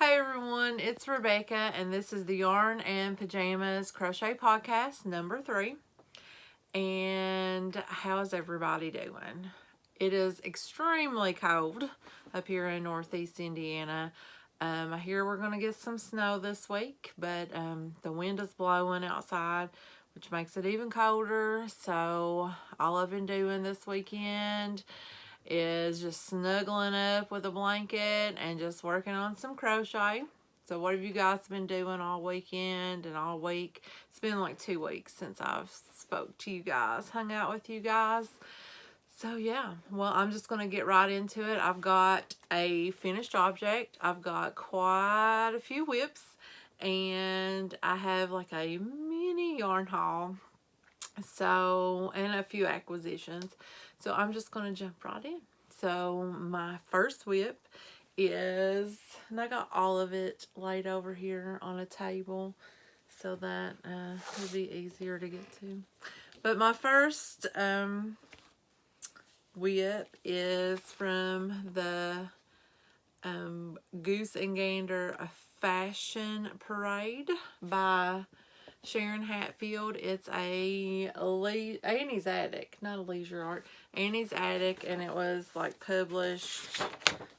Hi everyone, it's Rebecca and this is the Yarn and Pajamas Crochet Podcast number 3. And how's everybody doing? It is extremely cold up here in Northeast Indiana. I hear we're going to get some snow this week, but the wind is blowing outside, which makes it even colder. So all I've been doing this weekend is just snuggling up with a blanket and just working on some crochet. So what have you guys been doing all weekend and all week? It's been like 2 weeks since I've spoke to you guys, hung out with you guys. So yeah, well, I'm just going to get right into it. I've got a finished object. I've got quite a few whips and I have like a mini yarn haul. So, and a few acquisitions. So I'm just going to jump right in. So my first whip is, and I got all of it laid over here on a table so that it'll be easier to get to. But my first whip is from the Goose and Gander Fashion Parade by Sharon Hatfield. It's a Annie's Attic, not a leisure art. Annie's Attic, and it was like published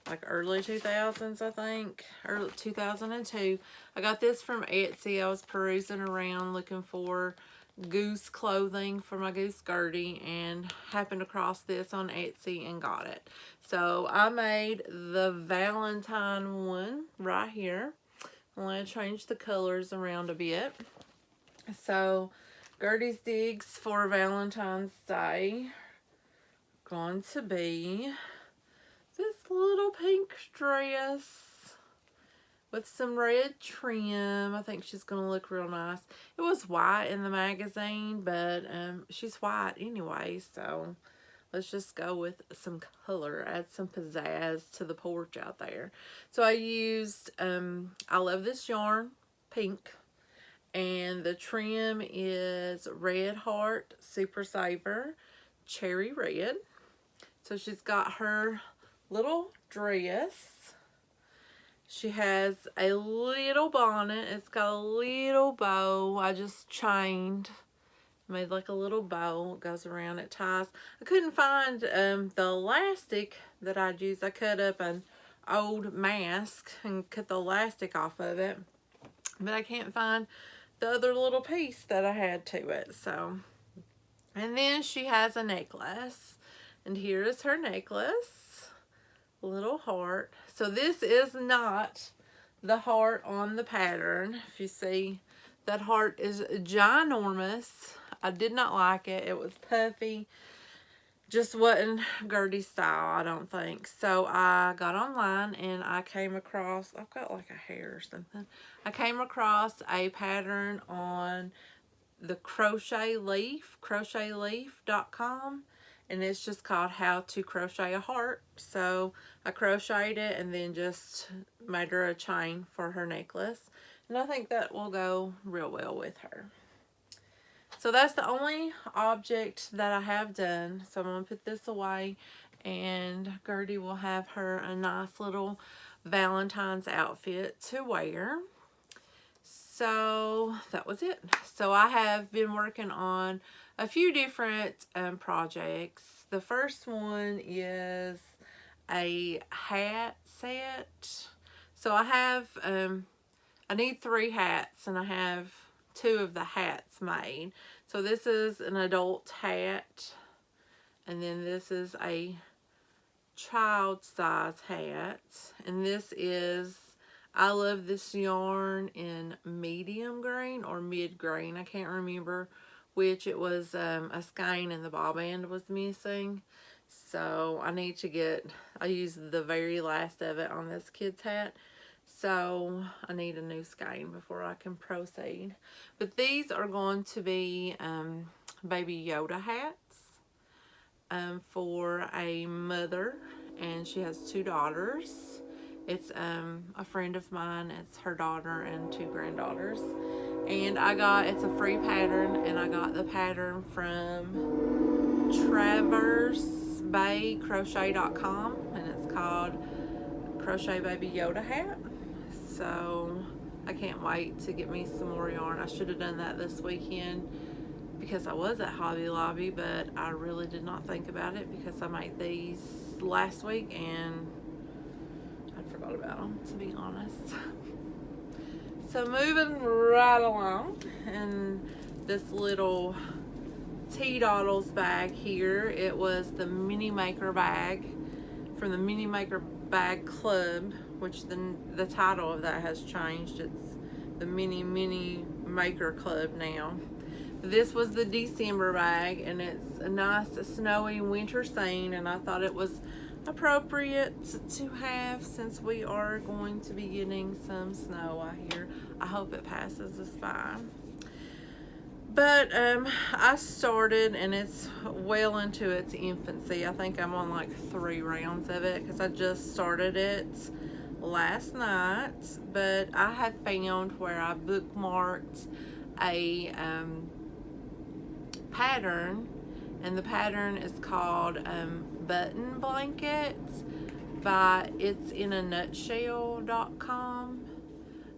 like early 2000s, I think, early 2002. I got this from Etsy. I was perusing around looking for goose clothing for my goose Gertie and happened across this on Etsy and got it. So I made the Valentine one right here. I'm going to change the colors around a bit. So, Gertie's digs for Valentine's Day are going to be this little pink dress with some red trim. I think she's going to look real nice. It was white in the magazine, but she's white anyway, so let's just go with some color, add some pizzazz to the porch out there. So I used, I love this yarn, pink. And the trim is Red Heart Super Saver Cherry Red. So she's got her little dress. She has a little bonnet. It's got a little bow. I just chained, made like a little bow. It goes around, it ties. I couldn't find the elastic that I'd use. I cut up an old mask and cut the elastic off of it. But I can't find the other little piece that I had to it. So, and then she has a necklace, and here is her necklace, little heart. So this is not the heart on the pattern. If you see, that heart is ginormous. I did not like it. It was puffy. Just wasn't Gertie's style, I don't think. So I got online and I came across, I've got like a hair or something. I came across a pattern on the Crochet Leaf, crochetleaf.com. And it's just called How to Crochet a Heart. So I crocheted it and then just made her a chain for her necklace. And I think that will go real well with her. So that's the only object that I have done. So I'm going to put this away and Gertie will have her a nice little Valentine's outfit to wear. So that was it. So I have been working on a few different projects. The first one is a hat set. So I have, I need 3 hats and I have 2 of the hats made. So this is an adult hat, and then this is a child size hat, and this is, I love this yarn in medium grain or mid grain. I can't remember which. It was a skein and the ball band was missing. So I need to get, I used the very last of it on this kid's hat. So I need a new skein before I can proceed. But these are going to be Baby Yoda hats for a mother, and she has 2 daughters. It's a friend of mine. It's her daughter and 2 granddaughters. And I got, it's a free pattern, and I got the pattern from traversbaycrochet.com, and it's called Crochet Baby Yoda Hat. So I can't wait to get me some more yarn. I should have done that this weekend because I was at Hobby Lobby, but I really did not think about it because I made these last week and I forgot about them, to be honest. So moving right along, and this little Tea Doddles bag here, it was the Mini Maker bag from the Mini Maker Bag Club, which the title of that has changed. It's the Mini Maker Club now. This was the December bag, and it's a nice snowy winter scene, and I thought it was appropriate to have since we are going to be getting some snow out here. I hope it passes us by. But I started, and it's well into its infancy. I think I'm on like 3 rounds of it because I just started it last night. But I have found where I bookmarked a pattern, and the pattern is called Button Blankets by it'sinanutshell.com.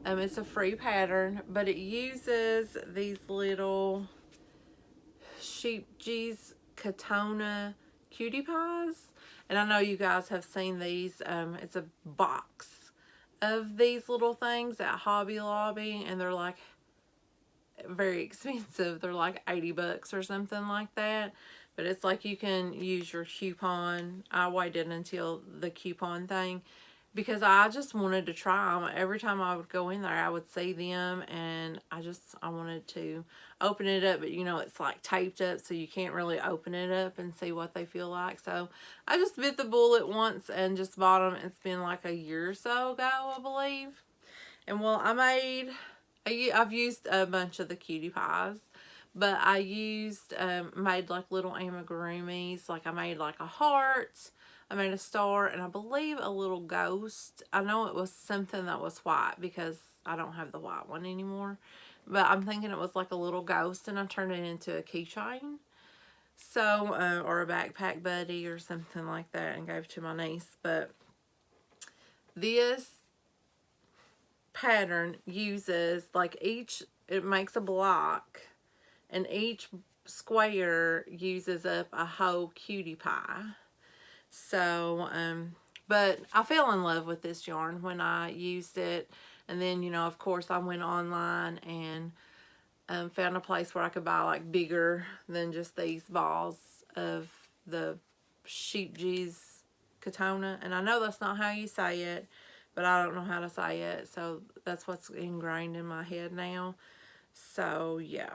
It's a free pattern, but it uses these little Sheepji's Katona cutie pies. And I know you guys have seen these. It's a box of these little things at Hobby Lobby, and they're like very expensive. They're like 80 bucks or something like that. But it's like you can use your coupon. I waited until the coupon thing because I just wanted to try them. Every time I would go in there, I would see them, and I wanted to open it up, but you know, it's like taped up, so you can't really open it up and see what they feel like. So I just bit the bullet once and just bought them. It's been like a year or so ago, I believe. And well, I've used a bunch of the cutie pies, but I made like little amigurumis. Like I made like a heart, I made a star, and I believe a little ghost. I know it was something that was white because I don't have the white one anymore. But I'm thinking it was like a little ghost, and I turned it into a keychain. So, or a backpack buddy or something like that, and gave it to my niece. But this pattern uses like it makes a block, and each square uses up a whole cutie pie. So, but I fell in love with this yarn when I used it. And then, you know, of course, I went online and found a place where I could buy like bigger than just these balls of the Sheepji's Katona. And I know that's not how you say it, but I don't know how to say it. So that's what's ingrained in my head now. So, yeah.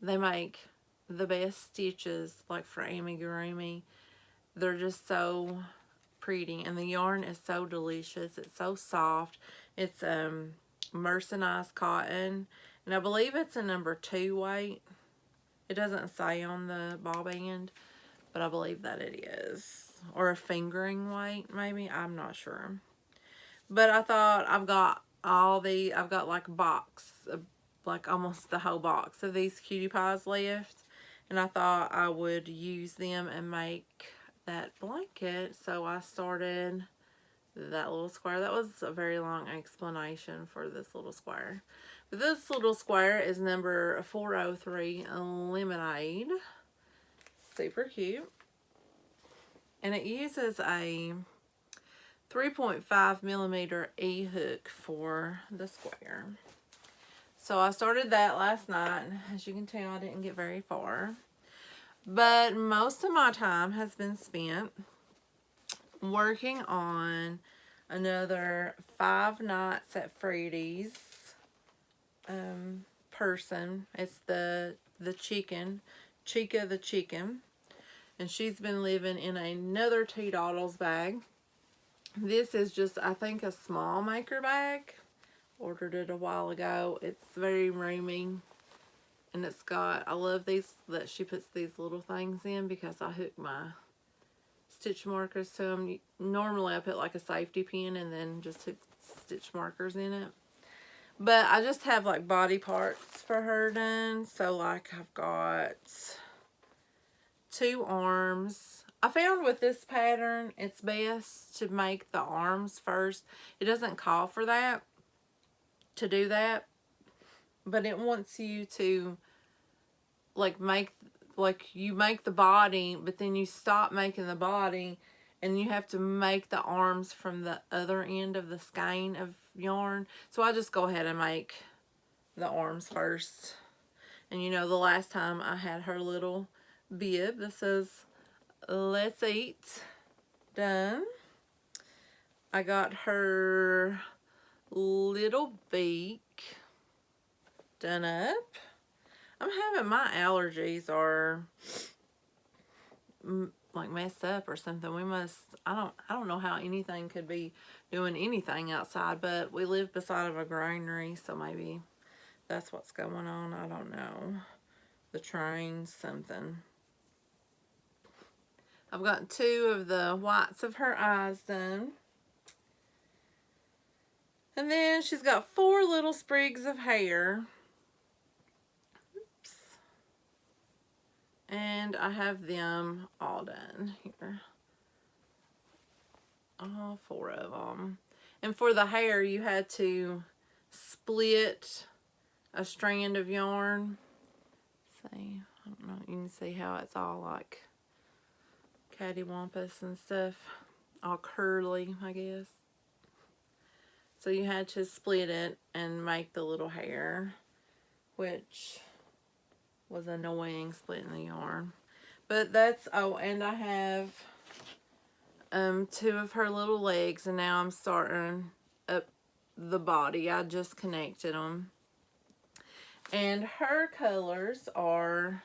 They make the best stitches, like for amigurumi. They're just so pretty, and the yarn is so delicious. It's so soft. It's mercerized cotton, and I believe it's a number 2 weight. It doesn't say on the ball band, but I believe that it is, or a fingering weight maybe. I'm not sure. But I thought I've got like a box, like almost the whole box of these cutie pies left, and I thought I would use them and make that blanket. So I started that little square. That was a very long explanation for this little square. But this little square is number 403 Lemonade. Super cute. And it uses a 3.5 millimeter E-hook for the square. So I started that last night. As you can tell, I didn't get very far. But most of my time has been spent working on another 5 Nights at Freddy's person. It's the chicken, Chica the chicken. And she's been living in another Tea Doddles bag. This is just, I think, a small maker bag. Ordered it a while ago. It's very roomy. And it's got, I love these, that she puts these little things in because I hook my stitch markers to them. Normally I put like a safety pin and then just hook stitch markers in it. But I just have like body parts for her done. So like I've got 2 arms, I found with this pattern, it's best to make the arms first. It doesn't call for that, to do that, but it wants you to like you make the body, but then you stop making the body and you have to make the arms from the other end of the skein of yarn. So I just go ahead and make the arms first. And you know, the last time I had her little bib that says, "Let's eat," done. I got her little beak done up. I'm having my allergies are like messed up or something. I don't know how anything could be doing anything outside, but we live beside of a granary, so maybe that's what's going on. I don't know. The train, something. I've got 2 of the whites of her eyes done. And then she's got 4 little sprigs of hair. Oops. And I have them all done here. All 4 of them. And for the hair, you had to split a strand of yarn. See, I don't know, you can see how it's all like cattywampus and stuff. All curly, I guess. So you had to split it and make the little hair, which was annoying, splitting the yarn. But that's, oh, and I have 2 of her little legs, and now I'm starting up the body. I just connected them. And her colors are,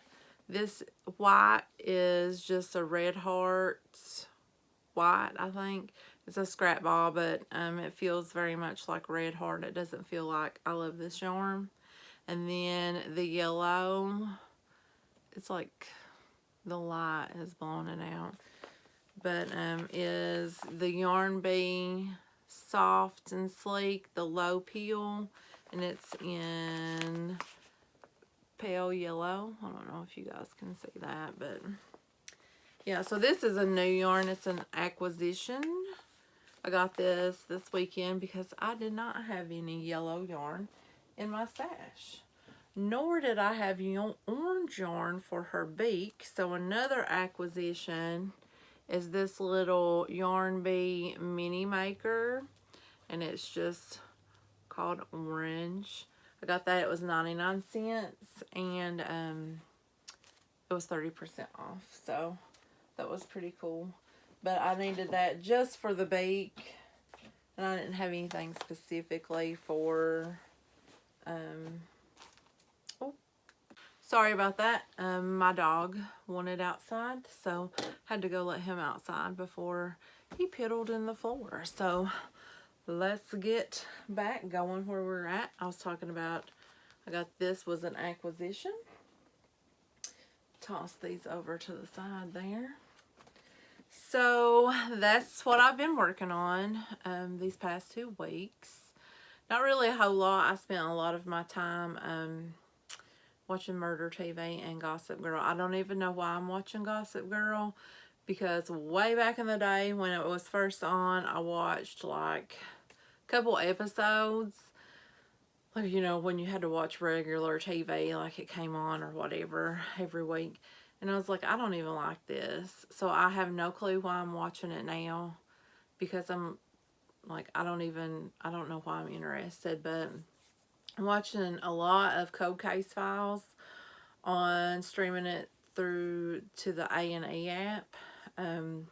this white is just a red heart white, I think. It's a scrap ball, but it feels very much like red heart. It doesn't feel like, I love this yarn. And then the yellow, it's like the light has blown it out. But is the Yarn Bee Soft and Sleek, the low peel. And it's in pale yellow. I don't know if you guys can see that, but yeah, so this is a new yarn. It's an acquisition. I got this weekend because I did not have any yellow yarn in my stash. Nor did I have orange yarn for her beak. So another acquisition is this little Yarn Bee mini maker. And it's just called Orange. I got that, it was 99 cents. And it was 30% off. So that was pretty cool. But I needed that just for the beak. And I didn't have anything specifically for, oh, sorry about that. My dog wanted outside, so had to go let him outside before he piddled in the floor. So let's get back going where we're at. I was talking about, I got this was an acquisition. Toss these over to the side there. So that's what I've been working on these past 2 weeks. Not really a whole lot. I spent a lot of my time watching Murder TV and Gossip Girl. I don't even know why I'm watching Gossip Girl, because way back in the day when it was first on, I watched like a couple episodes. Like, you know, when you had to watch regular TV, like it came on or whatever every week. And I was like, I don't even like this. So I have no clue why I'm watching it now. Because I'm like, I don't know why I'm interested. But I'm watching a lot of Cold Case Files on streaming it through to the A&E app. And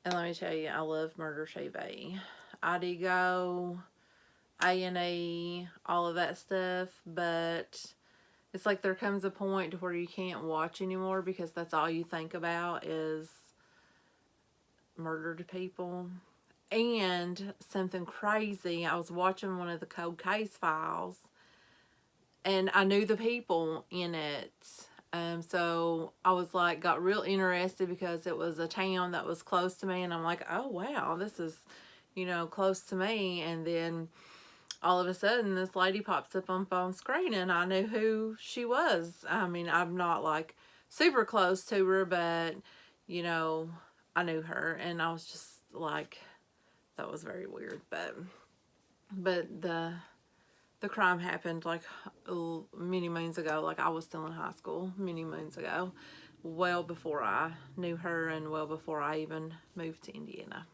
let me tell you, I love Murder TV. IDGO, A&E, all of that stuff. But it's like there comes a point to where you can't watch anymore because that's all you think about is murdered people. And something crazy, I was watching one of the Cold Case Files and I knew the people in it. So I was like, got real interested because it was a town that was close to me, and I'm like, oh wow, this is, you know, close to me. And then all of a sudden this lady pops up on screen and I knew who she was. I mean, I'm not like super close to her, but you know, I knew her, and I was just like, that was very weird. But the crime happened like many moons ago. Like, I was still in high school many moons ago, well before I knew her and well before I even moved to Indiana.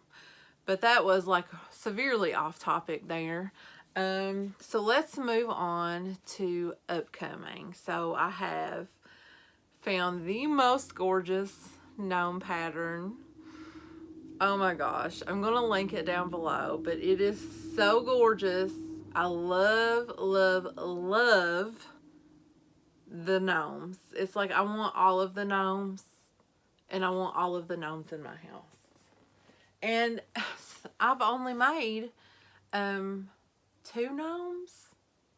But that was like severely off topic there. So let's move on to upcoming. So I have found the most gorgeous gnome pattern. Oh my gosh, I'm going to link it down below, but it is so gorgeous. I love, love, love the gnomes. It's like I want all of the gnomes, and I want all of the gnomes in my house. And I've only made 2 gnomes.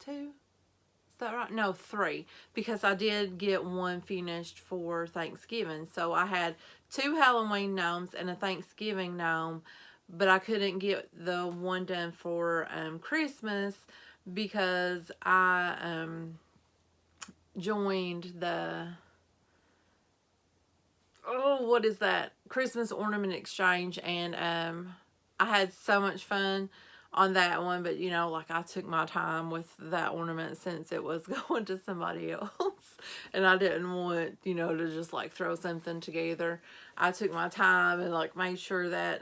2? Is that right? No, 3. Because I did get one finished for Thanksgiving. So I had 2 Halloween gnomes and a Thanksgiving gnome. But I couldn't get the one done for Christmas because I joined the... Oh, what is that? Christmas Ornament Exchange. And I had so much fun on that one, but you know, like, I took my time with that ornament since it was going to somebody else, and I didn't want, you know, to just like throw something together. I took my time and like made sure that,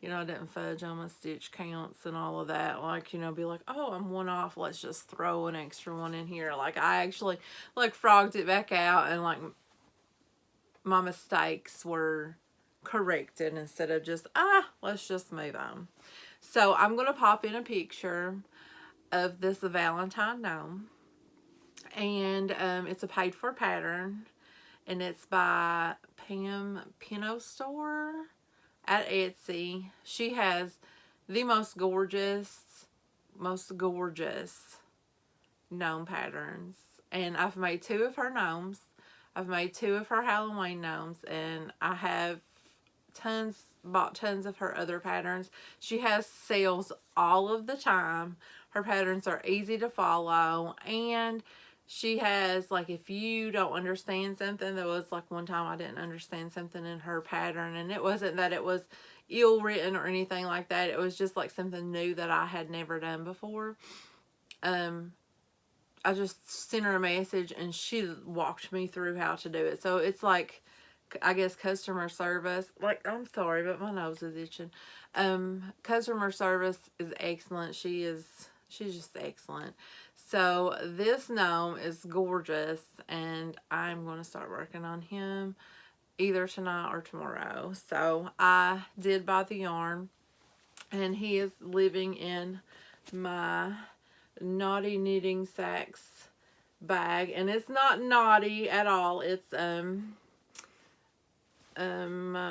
you know, I didn't fudge on my stitch counts and all of that. Like, you know, be like, oh, I'm one off, let's just throw an extra one in here. Like, I actually like frogged it back out, and like my mistakes were corrected instead of just, let's just move on. So I'm going to pop in a picture of this Valentine gnome. And it's a paid for pattern. And it's by Pam Pinot Store at Etsy. She has the most gorgeous gnome patterns. And I've made 2 of her gnomes. I've made 2 of her Halloween gnomes. And I have bought tons of her other patterns. She has sales all of the time. Her patterns are easy to follow, and she has, like, if you don't understand something, there was like one time I didn't understand something in her pattern, and it wasn't that it was ill written or anything like that. It was just like something new that I had never done before. I just sent her a message and she walked me through how to do it. So it's like, I guess, customer service. Like, I'm sorry, but my nose is itching. Customer service is excellent. She's just excellent. So this gnome is gorgeous, and I'm going to start working on him either tonight or tomorrow. So I did buy the yarn, and he is living in my Naughty Knitting Sacks bag, and it's not naughty at all. It's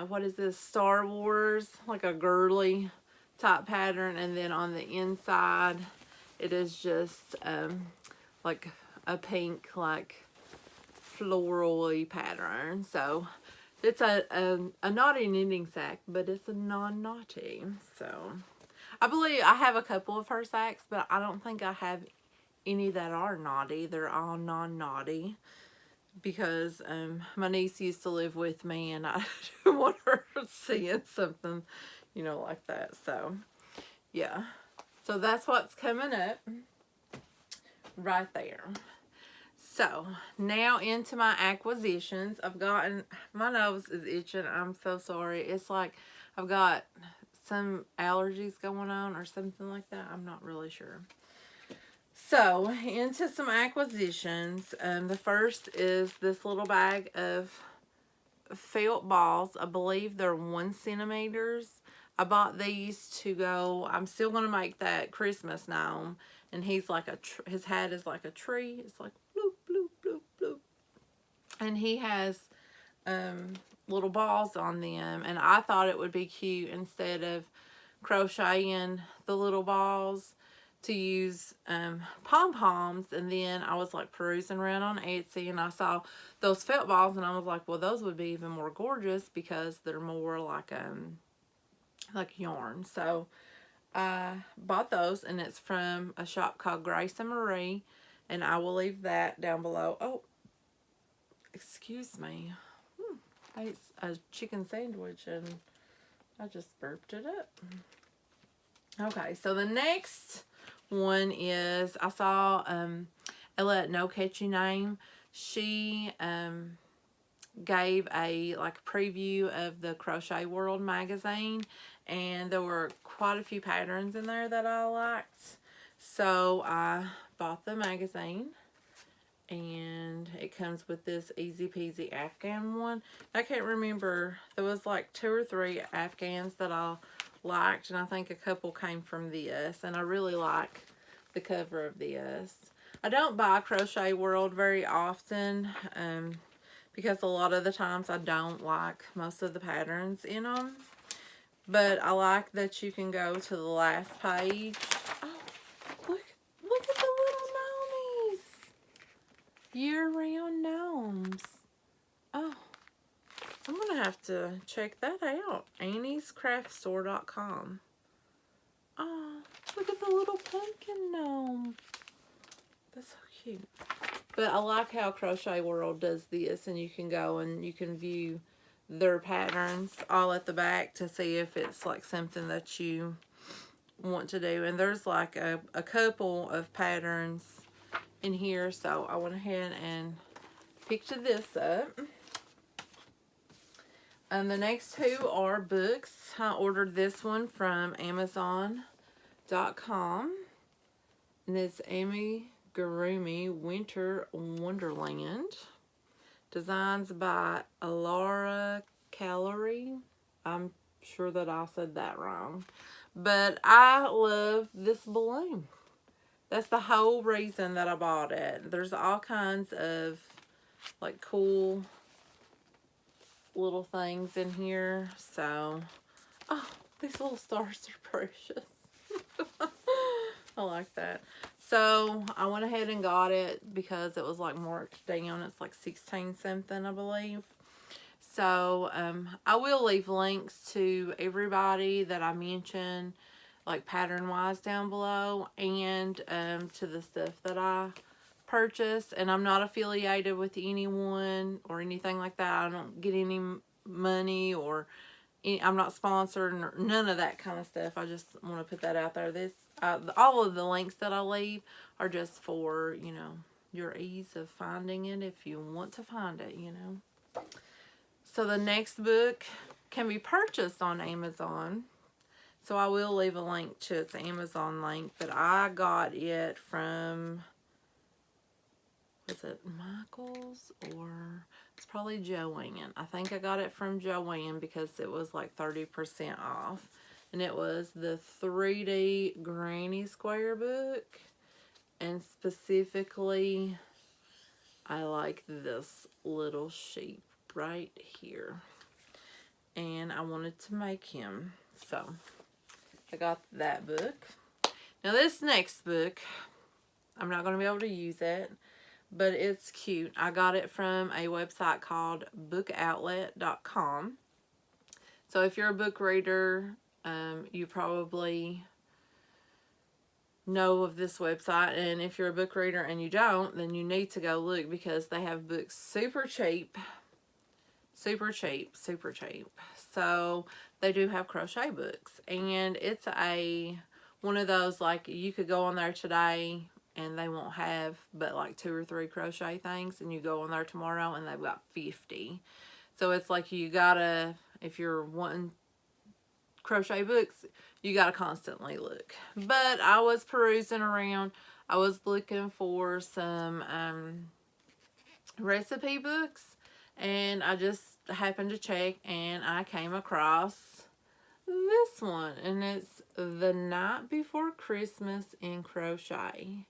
what is this, Star Wars, like a girly type pattern, and then on the inside it is just like a pink, like floral-y pattern. So it's a naughty knitting sack, but it's a non-naughty. So I believe I have a couple of her sacks, but I don't think I have any that are naughty. They're all non-naughty. Because my niece used to live with me, and I didn't want her seeing something, you know, like that. So, yeah. So that's what's coming up right there. So, now into my acquisitions. I've gotten, my nose is itching. I'm so sorry. It's like I've got some allergies going on or something like that. I'm not really sure. So, into some acquisitions. The first is this little bag of felt balls. I believe they're 1 centimeters. I bought these to go, I'm still going to make that Christmas gnome. And he's like his hat is like a tree. It's like bloop, bloop, bloop, bloop. And he has little balls on them. And I thought it would be cute, instead of crocheting the little balls, to use pom-poms. And then I was like perusing around on Etsy, and I saw those felt balls, and I was like, well, those would be even more gorgeous because they're more like yarn. So I bought those, and it's from a shop called Grace and Marie, and I will leave that down below. Oh, excuse me. ate a chicken sandwich and I just burped it up. Okay, so the next one is, I saw Ella at No Catchy Name. She gave a preview of the Crochet World magazine, and there were quite a few patterns in there that I liked. So I bought the magazine, and it comes with this Easy Peasy Afghan one. I can't remember, there was like 2 or 3 Afghans that I liked, and I think a couple came from this, and I really like the cover of this. I don't buy Crochet World very often, because a lot of the times I don't like most of the patterns in them. But I like that you can go to the last page. Oh, look at the little gnomies. Year-round gnomes. Oh, I'm going to have to check that out. AnniesCraftStore.com. Oh, look at the little pumpkin gnome. That's so cute. But I like how Crochet World does this, and you can go and you can view their patterns all at the back to see if it's like something that you want to do. And there's like a couple of patterns in here, so I went ahead and picked this up. And the next 2 are books. I ordered this one from Amazon.com, and it's Amigurumi Winter Wonderland. Designs by Alara Calorie. I'm sure that I said that wrong. But I love this balloon. That's the whole reason that I bought it. There's all kinds of like cool little things in here. So, oh, these little stars are precious. I like that. So I went ahead and got it because it was like marked down. It's like 16 something, I believe. So I will leave links to everybody that I mentioned, like pattern wise, down below, and to the stuff that I purchased. And I'm not affiliated with anyone or anything like that. I don't get any money, or I'm not sponsored, or none of that kind of stuff. I just want to put that out there. All of the links that I leave are just for, you know, your ease of finding it if you want to find it, you know. So the next book can be purchased on Amazon. So I will leave a link to its Amazon link, but I got it from, was it Michael's, or it's probably Joanne. I think I got it from Joanne because it was like 30% off. And it was the 3D Granny Square book. And specifically, I like this little sheep right here. And I wanted to make him. So, I got that book. Now this next book, I'm not going to be able to use it, but it's cute. I got it from a website called bookoutlet.com. So if you're a book reader, you probably know of this website, and if you're a book reader and you don't, then you need to go look, because they have books super cheap. Super cheap, super cheap. So they do have crochet books, and it's one of those, like, you could go on there today and they won't have but like 2 or 3 crochet things, and you go on there tomorrow and they've got 50. So it's like you gotta, if you're wanting crochet books, you gotta constantly look. But I was perusing around. I was looking for some recipe books, and I just happened to check, and I came across this one, and it's The Night Before Christmas in Crochet.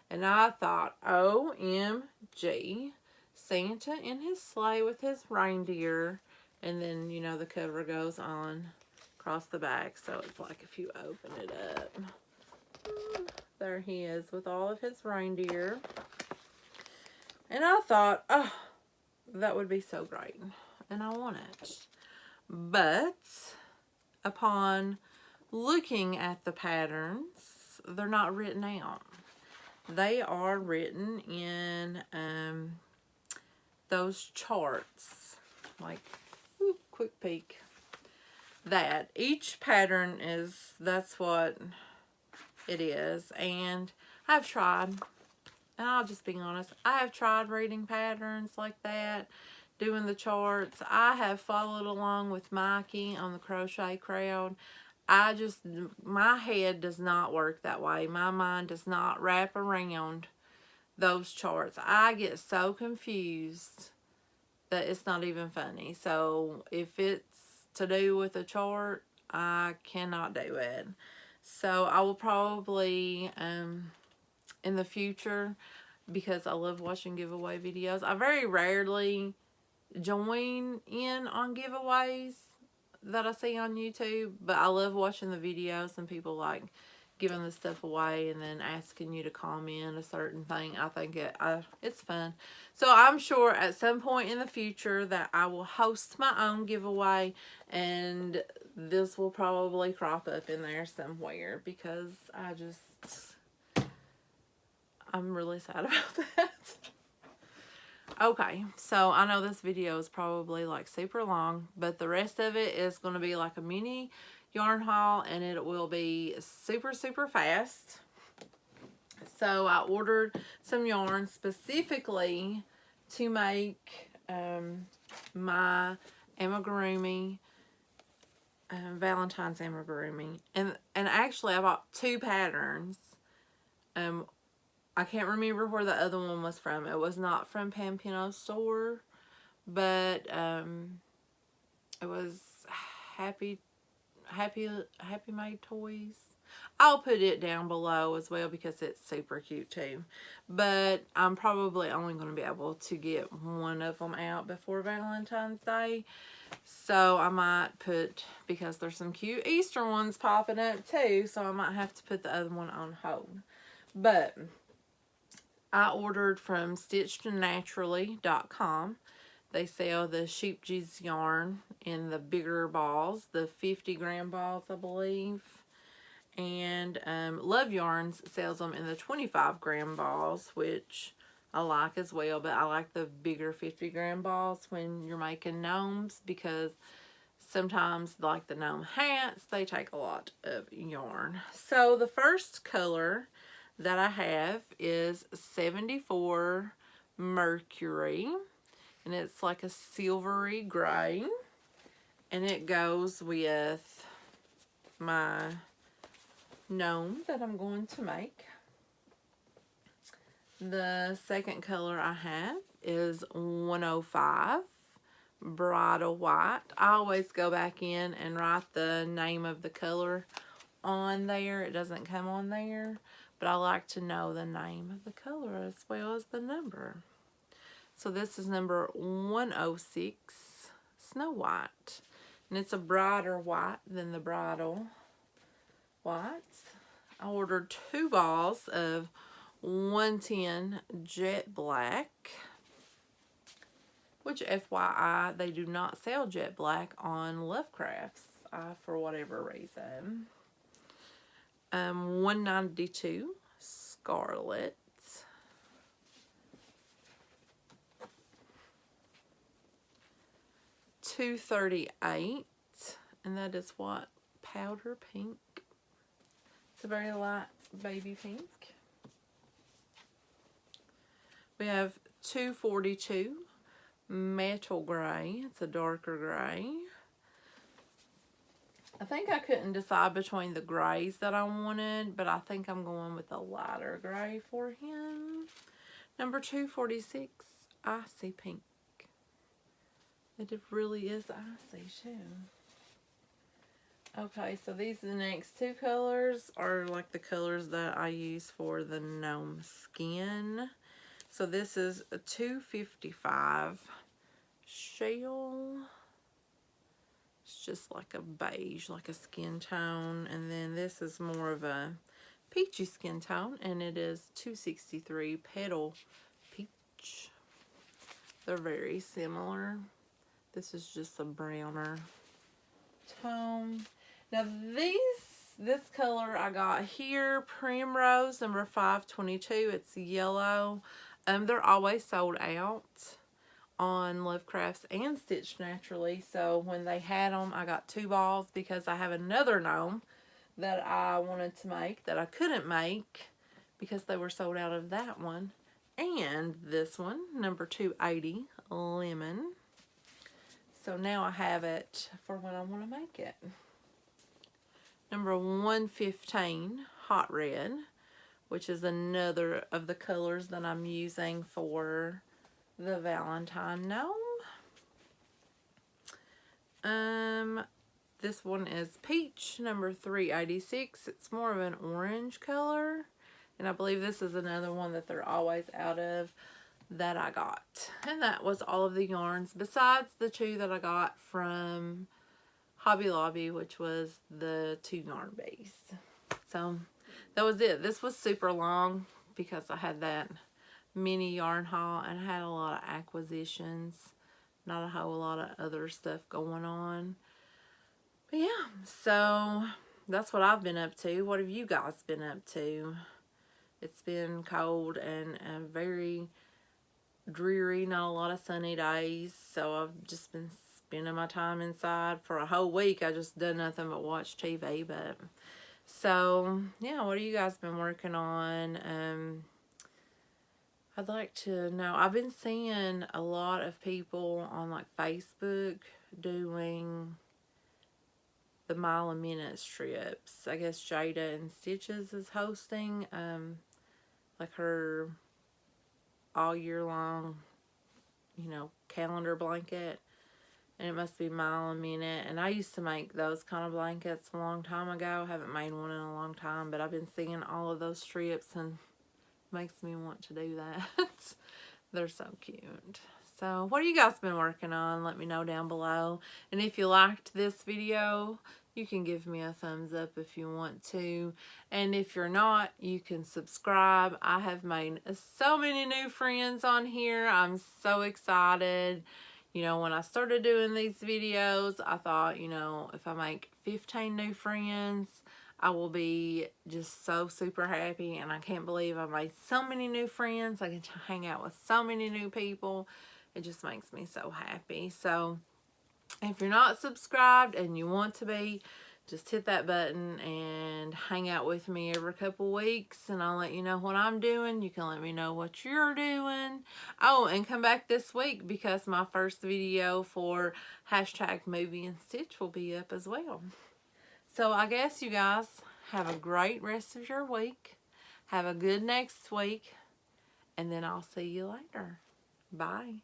And I thought, OMG, Santa in his sleigh with his reindeer. And then, you know, the cover goes on across the back, so it's like if you open it up, there he is with all of his reindeer. And I thought, oh, that would be so great, and I want it. But upon looking at the patterns, they're not written out. They are written in those charts, like peek. That each pattern that's what it is. And I've tried, and I'll just be honest, I have tried reading patterns like that, doing the charts. I have followed along with Mikey on the Crochet Crowd. My head does not work that way. My mind does not wrap around those charts. I get so confused that it's not even funny. So if it's to do with a chart, I cannot do it. So I will probably, in the future, because I love watching giveaway videos, I very rarely join in on giveaways that I see on YouTube, but I love watching the videos and people like giving the stuff away and then asking you to comment a certain thing. I think it's fun. So I'm sure at some point in the future that I will host my own giveaway, and this will probably crop up in there somewhere because I'm really sad about that. Okay, so I know this video is probably like super long, but the rest of it is going to be like a mini yarn haul, and it will be super fast. So I ordered some yarn specifically to make my amigurumi, Valentine's amigurumi, and actually I bought 2 patterns. I can't remember where the other one was from. It was not from Pampino's store, but it was Happy Made Toys. I'll put it down below as well because it's super cute too. But I'm probably only going to be able to get one of them out before Valentine's Day. So I might put, because there's some cute Easter ones popping up too, so I might have to put the other one on hold. But I ordered from stitchednaturally.com. They sell the sheepji's yarn in the bigger balls, the 50-gram balls, I believe. And Love Yarns sells them in the 25-gram balls, which I like as well. But I like the bigger 50-gram balls when you're making gnomes, because sometimes, like the gnome hats, they take a lot of yarn. So the first color that I have is 74 Mercury, and it's like a silvery gray, and it goes with my gnome that I'm going to make. The second color I have is 105 Bridal White. I always go back in and write the name of the color on there. It doesn't come on there, but I like to know the name of the color as well as the number. So this is number 106, Snow White. And it's a brighter white than the Bridal Whites. I ordered 2 balls of 110 Jet Black, which FYI, they do not sell Jet Black on Lovecrafts for whatever reason. 192 Scarlet, 238, and that is what? Powder pink. It's a very light baby pink. We have 242 Metal Gray. It's a darker gray. I think I couldn't decide between the grays that I wanted, but I think I'm going with a lighter gray for him. Number 246, Icy Pink. It really is icy too. Okay, so these are the next 2 colors are like the colors that I use for the gnome skin. So this is a 255 Shell. It's just like a beige, like a skin tone. And then this is more of a peachy skin tone, and it is 263 Petal Peach. They're very similar. This is just a browner tone. Now this color I got here, Primrose, number 522. It's yellow. They're always sold out on Love Crafts and Stitch Naturally. So when they had them, I got 2 balls because I have another gnome that I wanted to make that I couldn't make because they were sold out of that one. And this one, number 280, Lemon. So now I have it for when I want to make it. Number 115, Hot Red, which is another of the colors that I'm using for the Valentine gnome. This one is Peach, number 386. It's more of an orange color. And I believe this is another one that they're always out of that I got. And that was all of the yarns besides the 2 that I got from Hobby Lobby, which was the 2 yarn bees. So that was it. This was super long because I had that mini yarn haul and I had a lot of acquisitions, not a whole lot of other stuff going on. But yeah, so that's what I've been up to. What have you guys been up to? It's been cold and very dreary, not a lot of sunny days, so I've just been spending my time inside for a whole week. I just done nothing but watch TV. But so yeah, what have you guys been working on? I'd like to know. I've been seeing a lot of people on like Facebook doing the mile a minute strips. I guess Jada and Stitches is hosting like her all year long, you know, calendar blanket, and it must be mile a minute. And I used to make those kind of blankets a long time ago. I haven't made one in a long time, but I've been seeing all of those strips and it makes me want to do that. They're so cute. So what have you guys been working on? Let me know down below. And if you liked this video, you can give me a thumbs up if you want to. And if you're not, you can subscribe. I have made so many new friends on here. I'm so excited. You know, when I started doing these videos, I thought, you know, if I make 15 new friends, I will be just so super happy. And I can't believe I made so many new friends. I get to hang out with so many new people. It just makes me so happy. So if you're not subscribed and you want to be, just hit that button and hang out with me every couple weeks, and I'll let you know what I'm doing. You can let me know what you're doing. Oh, and come back this week because my first video for #Movie and Stitch will be up as well. So I guess you guys have a great rest of your week. Have a good next week, and then I'll see you later. Bye.